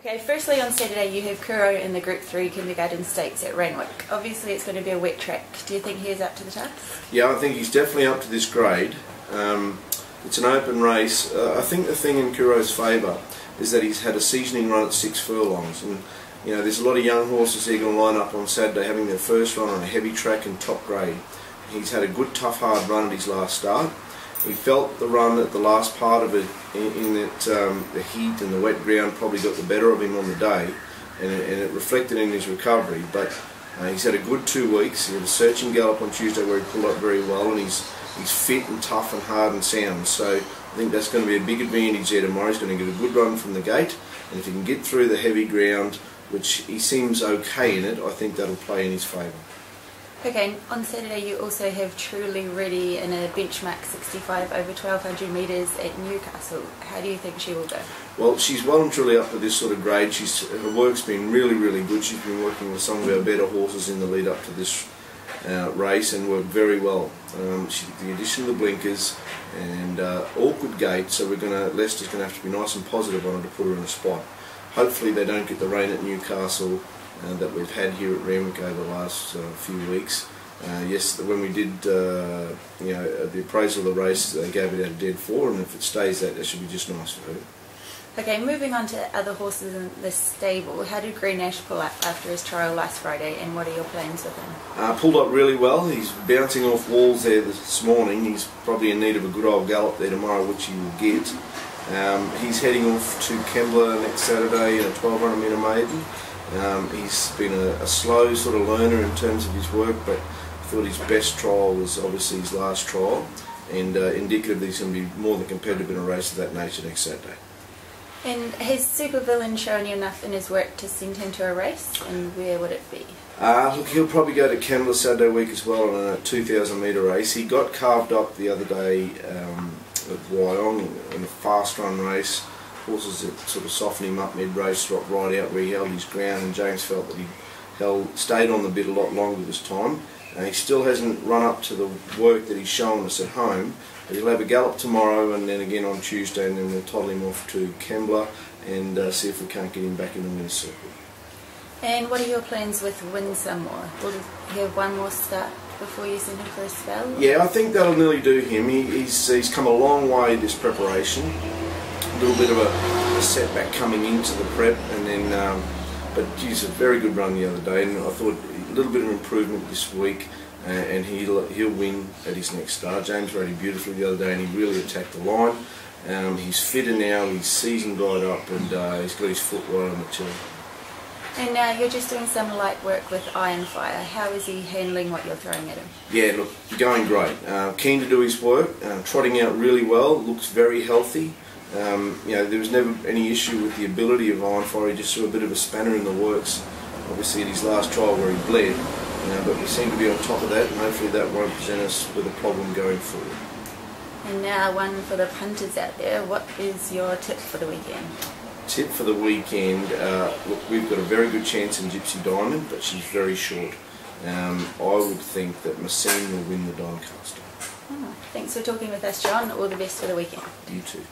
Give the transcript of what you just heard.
Okay, firstly on Saturday you have Kuro in the Group 3 Kindergarten Stakes at Rainwick. Obviously it's going to be a wet track. Do you think he is up to the task? Yeah, I think he's definitely up to this grade. It's an open race. I think the thing in Kuro's favour is that he's had a seasoning run at 6 furlongs, and you know there's a lot of young horses here going to line up on Saturday having their first run on a heavy track and top grade. He's had a good tough hard run at his last start. He felt the run at the last part of it in that the heat and the wet ground probably got the better of him on the day, and it reflected in his recovery. But he's had a good 2 weeks. He had a searching gallop on Tuesday where he pulled up very well, and he's fit and tough and hard and sound. So I think that's going to be a big advantage there tomorrow. He's going to get a good run from the gate, and if he can get through the heavy ground, which he seems okay in it, I think that'll play in his favour. Okay, on Saturday you also have Truly Ready in a benchmark 65 over 1200 metres at Newcastle. How do you think she will go? Well, she's well and truly up to this sort of grade. Her work's been really good. She's been working with some of our better horses in the lead up to this race and worked very well. She did the addition of the blinkers and awkward gait, so Leicester's going to have to be nice and positive on her to put her in a spot. Hopefully they don't get the rain at Newcastle that we've had here at Rainwick over the last few weeks. Yes, when we did the appraisal of the race, they gave it out a dead 4, and if it stays that should be just nice for her. Okay, moving on to other horses in the stable. How did Green Ash pull up after his trial last Friday, and what are your plans with him? Pulled up really well. He's bouncing off walls there this morning. He's probably in need of a good old gallop there tomorrow, which he will get. He's heading off to Kembla next Saturday in a 1200 metre maiden. He's been a slow sort of learner in terms of his work, but I thought his best trial was obviously his last trial, and indicative that he's going to be more than competitive in a race of that nature next Saturday. And has Supervillain shown you enough in his work to send him to a race, and where would it be? Look, he'll probably go to Kembla Saturday week as well in a 2000 metre race. He got carved up the other day at Wyong in a fast run race. Horses that sort of softened him up mid-race, dropped right out where he held his ground, and James felt that he stayed on the bit a lot longer this time. He still hasn't run up to the work that he's shown us at home, but he'll have a gallop tomorrow and then again on Tuesday, and then we'll toddle him off to Kembla and see if we can't get him back in the winner's circle. And what are your plans with Winsomore? Will he have one more start before you send him for a spell? Yeah, I think that'll nearly do him. He's come a long way this preparation. A little bit of a setback coming into the prep, and then but geez, a very good run the other day, and I thought a little bit of improvement this week, and he'll win at his next start. James rode him beautifully the other day, and he really attacked the line. He's fitter now, he's seasoned right up, and he's got his foot right on the till. And now you're just doing some light work with Iron Fire. How is he handling what you're throwing at him? Yeah, look, going great. Keen to do his work, trotting out really well, looks very healthy. There was never any issue with the ability of Iron Fire. He just saw a bit of a spanner in the works, obviously at his last trial where he bled, but we seem to be on top of that, and hopefully that won't present us with a problem going forward. And now one for the punters out there. What is your tip for the weekend? Tip for the weekend, look, we've got a very good chance in Gypsy Diamond, but she's very short. I would think that Messine will win the Doncaster. Oh, thanks for talking with us, John. All the best for the weekend. You too.